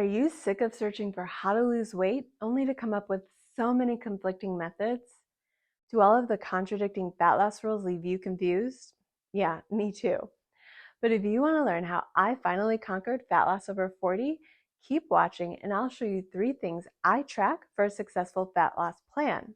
Are you sick of searching for how to lose weight only to come up with so many conflicting methods? Do all of the contradicting fat loss rules leave you confused? Yeah, me too. But if you want to learn how I finally conquered fat loss over 40, keep watching and I'll show you 3 things I track for a successful fat loss plan.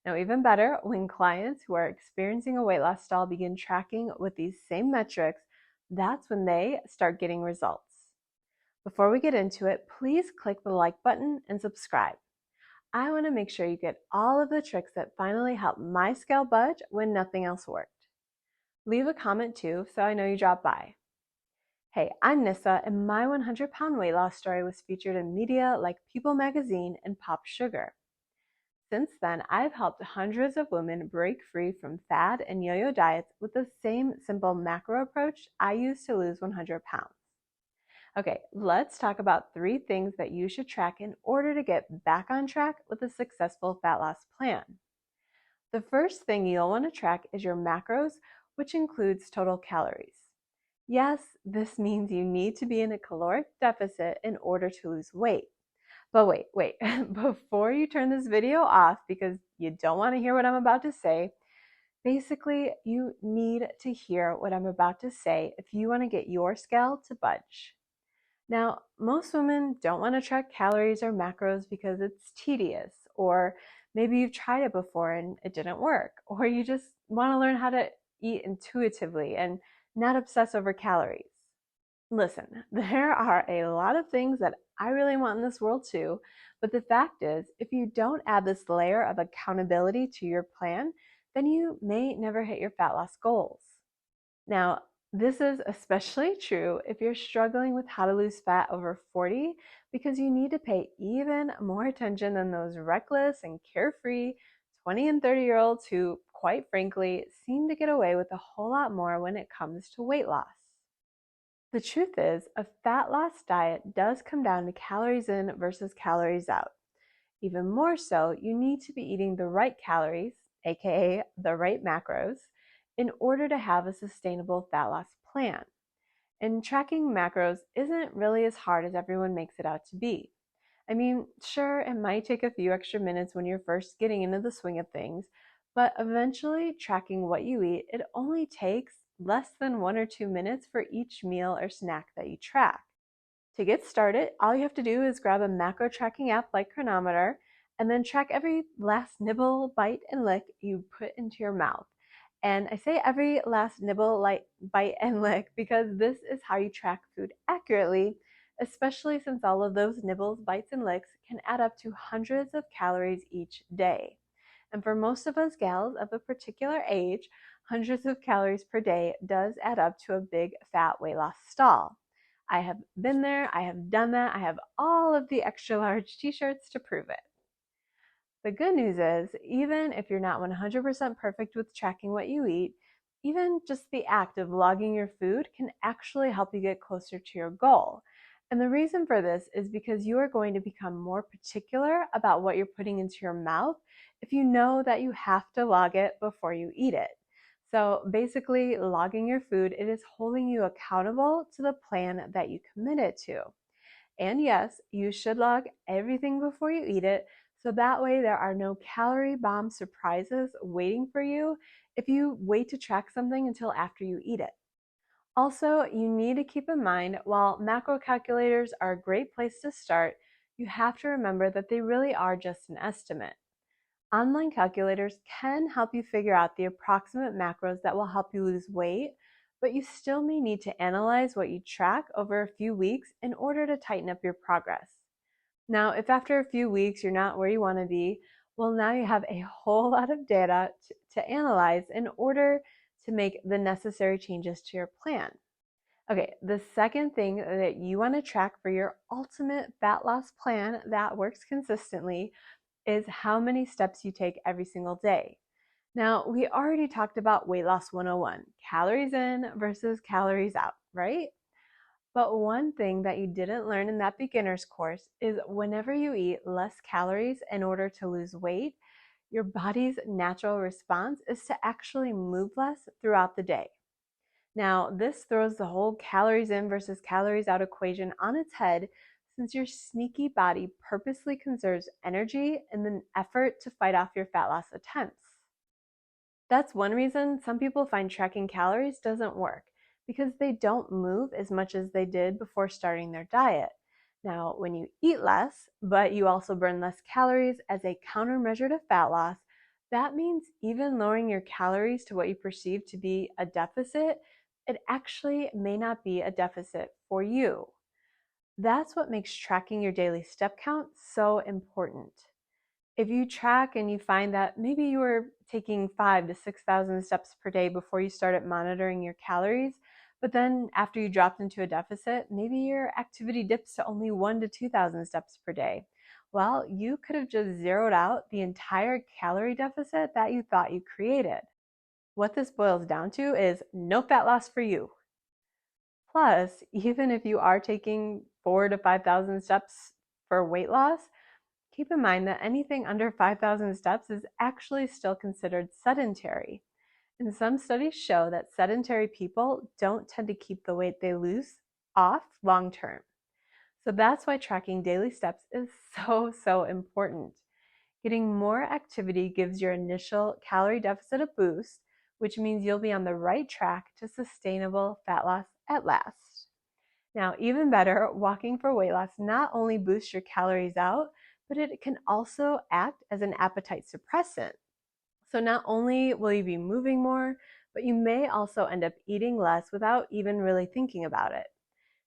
Now, even better, when clients who are experiencing a weight loss stall begin tracking with these same metrics, that's when they start getting results. Before we get into it, please click the like button and subscribe. I want to make sure you get all of the tricks that finally help my scale budge when nothing else worked. Leave a comment too so I know you dropped by. Hey, I'm Nissa, and my 100-pound weight loss story was featured in media like People magazine and Pop Sugar. Since then, I've helped hundreds of women break free from fad and yo-yo diets with the same simple macro approach I use to lose 100 pounds. Okay, let's talk about 3 things that you should track in order to get back on track with a successful fat loss plan. The first thing you'll want to track is your macros, which includes total calories. Yes, this means you need to be in a caloric deficit in order to lose weight. But wait, before you turn this video off because you don't want to hear what I'm about to say, basically you need to hear what I'm about to say if you want to get your scale to budge. Now, most women don't want to track calories or macros because it's tedious, or maybe you've tried it before and it didn't work, or you just want to learn how to eat intuitively and not obsess over calories. Listen, there are a lot of things that I really want in this world too, but the fact is, if you don't add this layer of accountability to your plan, then you may never hit your fat loss goals. Now, this is especially true if you're struggling with how to lose fat over 40 because you need to pay even more attention than those reckless and carefree 20 and 30-year-olds who, quite frankly, seem to get away with a whole lot more when it comes to weight loss. The truth is, a fat loss diet does come down to calories in versus calories out. Even more so, you need to be eating the right calories, aka the right macros, in order to have a sustainable fat loss plan. And tracking macros isn't really as hard as everyone makes it out to be. I mean, sure, it might take a few extra minutes when you're first getting into the swing of things, but eventually tracking what you eat, it only takes less than 1 or 2 minutes for each meal or snack that you track. To get started, all you have to do is grab a macro tracking app like Chronometer and then track every last nibble, bite, and lick you put into your mouth. And I say every last nibble, bite, and lick because this is how you track food accurately, especially since all of those nibbles, bites, and licks can add up to hundreds of calories each day. And for most of us gals of a particular age, hundreds of calories per day does add up to a big fat weight loss stall. I have been there, I have done that, I have all of the extra large t-shirts to prove it. The good news is, even if you're not 100% perfect with tracking what you eat, even just the act of logging your food can actually help you get closer to your goal. And the reason for this is because you are going to become more particular about what you're putting into your mouth if you know that you have to log it before you eat it. So basically, logging your food, it is holding you accountable to the plan that you committed to. And yes, you should log everything before you eat it, so that way there are no calorie bomb surprises waiting for you if you wait to track something until after you eat it. Also, you need to keep in mind, while macro calculators are a great place to start, you have to remember that they really are just an estimate. Online calculators can help you figure out the approximate macros that will help you lose weight, but you still may need to analyze what you track over a few weeks in order to tighten up your progress. Now, if after a few weeks you're not where you want to be, well, now you have a whole lot of data to analyze in order to make the necessary changes to your plan. Okay, the second thing that you want to track for your ultimate fat loss plan that works consistently is how many steps you take every single day. Now, we already talked about weight loss 101, calories in versus calories out, right? But one thing that you didn't learn in that beginner's course is whenever you eat less calories in order to lose weight, your body's natural response is to actually move less throughout the day. Now, this throws the whole calories in versus calories out equation on its head since your sneaky body purposely conserves energy in an effort to fight off your fat loss attempts. That's one reason some people find tracking calories doesn't work, because they don't move as much as they did before starting their diet. Now, when you eat less, but you also burn less calories as a countermeasure to fat loss, that means even lowering your calories to what you perceive to be a deficit, it actually may not be a deficit for you. That's what makes tracking your daily step count so important. If you track and you find that maybe you were taking 5,000 to 6,000 steps per day before you started monitoring your calories, but then after you dropped into a deficit, maybe your activity dips to only 1,000 to 2,000 steps per day. Well, you could have just zeroed out the entire calorie deficit that you thought you created. What this boils down to is no fat loss for you. Plus, even if you are taking 4,000 to 5,000 steps for weight loss, keep in mind that anything under 5,000 steps is actually still considered sedentary. And some studies show that sedentary people don't tend to keep the weight they lose off long term. So that's why tracking daily steps is so important. Getting more activity gives your initial calorie deficit a boost, which means you'll be on the right track to sustainable fat loss at last. Now, even better, walking for weight loss not only boosts your calories out, but it can also act as an appetite suppressant. So not only will you be moving more, but you may also end up eating less without even really thinking about it.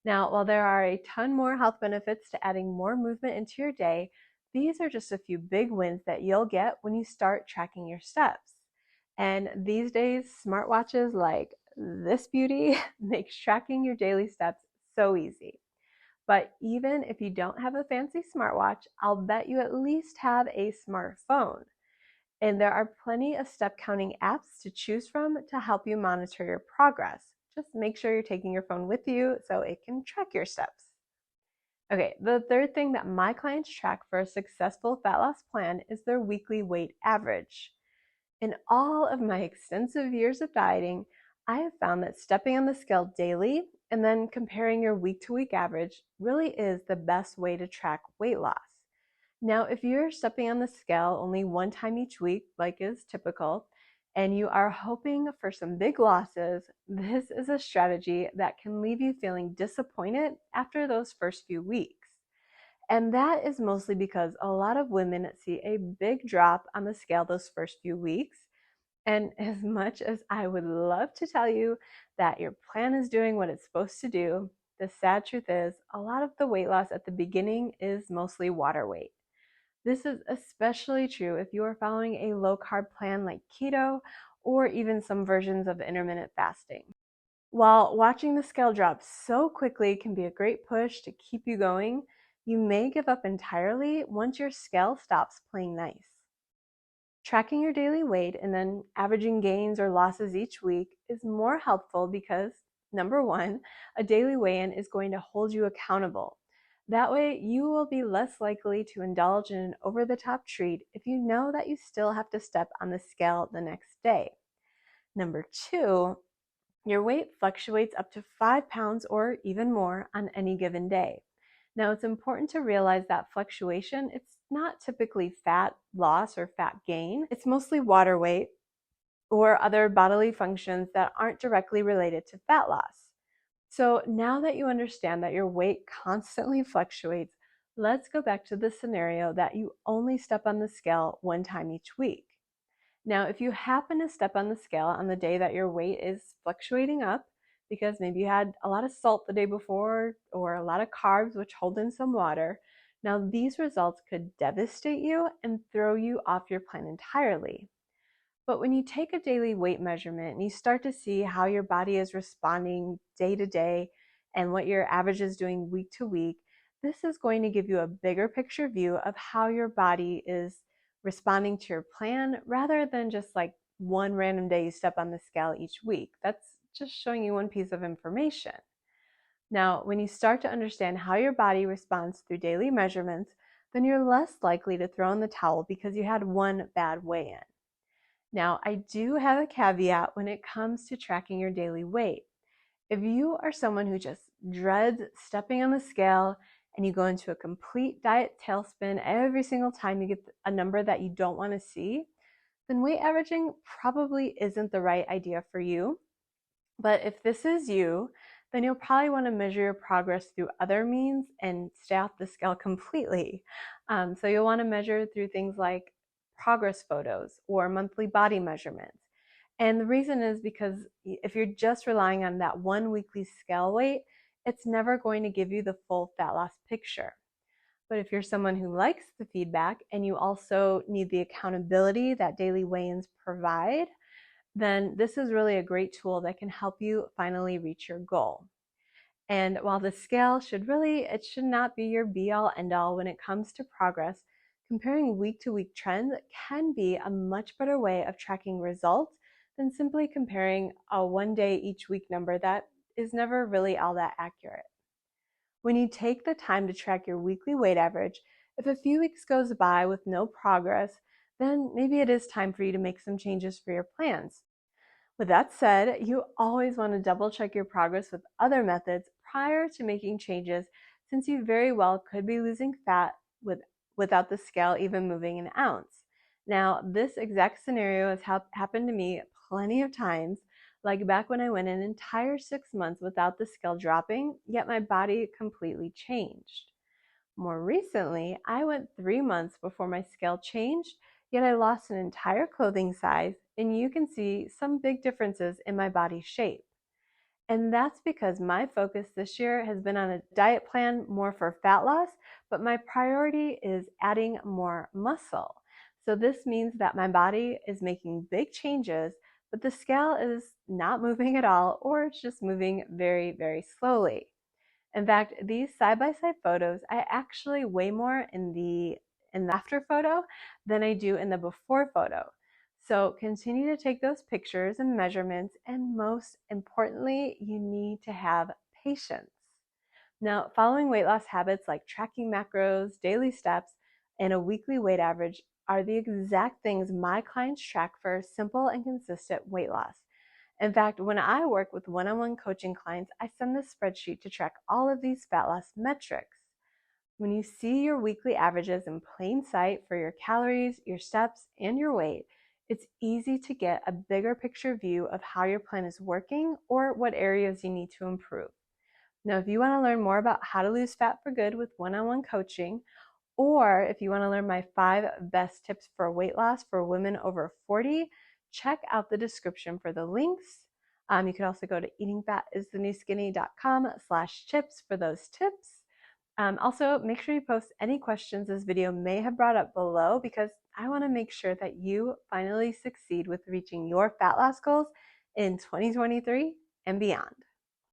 Now, while there are a ton more health benefits to adding more movement into your day, these are just a few big wins that you'll get when you start tracking your steps. And these days, smartwatches like this beauty makes tracking your daily steps so easy. But even if you don't have a fancy smartwatch, I'll bet you at least have a smartphone. And there are plenty of step counting apps to choose from to help you monitor your progress. Just make sure you're taking your phone with you so it can track your steps. Okay, the third thing that my clients track for a successful fat loss plan is their weekly weight average. In all of my extensive years of dieting, I have found that stepping on the scale daily and then comparing your week-to-week average really is the best way to track weight loss. Now, if you're stepping on the scale only one time each week, like is typical, and you are hoping for some big losses, this is a strategy that can leave you feeling disappointed after those first few weeks. And that is mostly because a lot of women see a big drop on the scale those first few weeks. And as much as I would love to tell you that your plan is doing what it's supposed to do, the sad truth is a lot of the weight loss at the beginning is mostly water weight. This is especially true if you are following a low-carb plan like keto or even some versions of intermittent fasting. While watching the scale drop so quickly can be a great push to keep you going, you may give up entirely once your scale stops playing nice. Tracking your daily weight and then averaging gains or losses each week is more helpful because, number one, a daily weigh-in is going to hold you accountable. That way, you will be less likely to indulge in an over-the-top treat if you know that you still have to step on the scale the next day. Number two, your weight fluctuates up to 5 pounds or even more on any given day. Now, it's important to realize that fluctuation, it's not typically fat loss or fat gain. It's mostly water weight or other bodily functions that aren't directly related to fat loss. So now that you understand that your weight constantly fluctuates, let's go back to the scenario that you only step on the scale one time each week. Now, if you happen to step on the scale on the day that your weight is fluctuating up, because maybe you had a lot of salt the day before or a lot of carbs, which hold in some water, now these results could devastate you and throw you off your plan entirely. But when you take a daily weight measurement and you start to see how your body is responding day to day and what your average is doing week to week, this is going to give you a bigger picture view of how your body is responding to your plan rather than just like one random day you step on the scale each week. That's just showing you one piece of information. Now, when you start to understand how your body responds through daily measurements, then you're less likely to throw in the towel because you had one bad weigh-in. Now, I do have a caveat when it comes to tracking your daily weight. If you are someone who just dreads stepping on the scale and you go into a complete diet tailspin every single time you get a number that you don't want to see, then weight averaging probably isn't the right idea for you. But if this is you, then you'll probably want to measure your progress through other means and stay off the scale completely. So you'll want to measure through things like progress photos or monthly body measurements. And the reason is because if you're just relying on that one weekly scale weight, it's never going to give you the full fat loss picture. But if you're someone who likes the feedback and you also need the accountability that daily weigh-ins provide, then this is really a great tool that can help you finally reach your goal. And while the scale should not be your be all end all when it comes to progress, comparing week to week trends can be a much better way of tracking results than simply comparing a 1 day each week number that is never really all that accurate. When you take the time to track your weekly weight average, if a few weeks goes by with no progress, then maybe it is time for you to make some changes for your plans. With that said, you always want to double check your progress with other methods prior to making changes, since you very well could be losing fat without the scale even moving an ounce. Now, this exact scenario has happened to me plenty of times, like back when I went an entire 6 months without the scale dropping, yet my body completely changed. More recently, I went 3 months before my scale changed, yet I lost an entire clothing size, and you can see some big differences in my body shape. And that's because my focus this year has been on a diet plan more for fat loss, but my priority is adding more muscle. So this means that my body is making big changes, but the scale is not moving at all, or it's just moving very, very slowly. In fact, these side-by-side photos, I actually weigh more in the after photo than I do in the before photo. So continue to take those pictures and measurements, and most importantly, you need to have patience. Now, following weight loss habits like tracking macros, daily steps, and a weekly weight average are the exact things my clients track for simple and consistent weight loss. In fact, when I work with one-on-one coaching clients, I send this spreadsheet to track all of these fat loss metrics. When you see your weekly averages in plain sight for your calories, your steps, and your weight, it's easy to get a bigger picture view of how your plan is working or what areas you need to improve. Now, if you want to learn more about how to lose fat for good with one-on-one coaching, or if you want to learn my 5 best tips for weight loss for women over 40, check out the description for the links. You can also go to eatingfatisthenewskinny.com/tips for those tips. Also, make sure you post any questions this video may have brought up below, because I want to make sure that you finally succeed with reaching your fat loss goals in 2023 and beyond.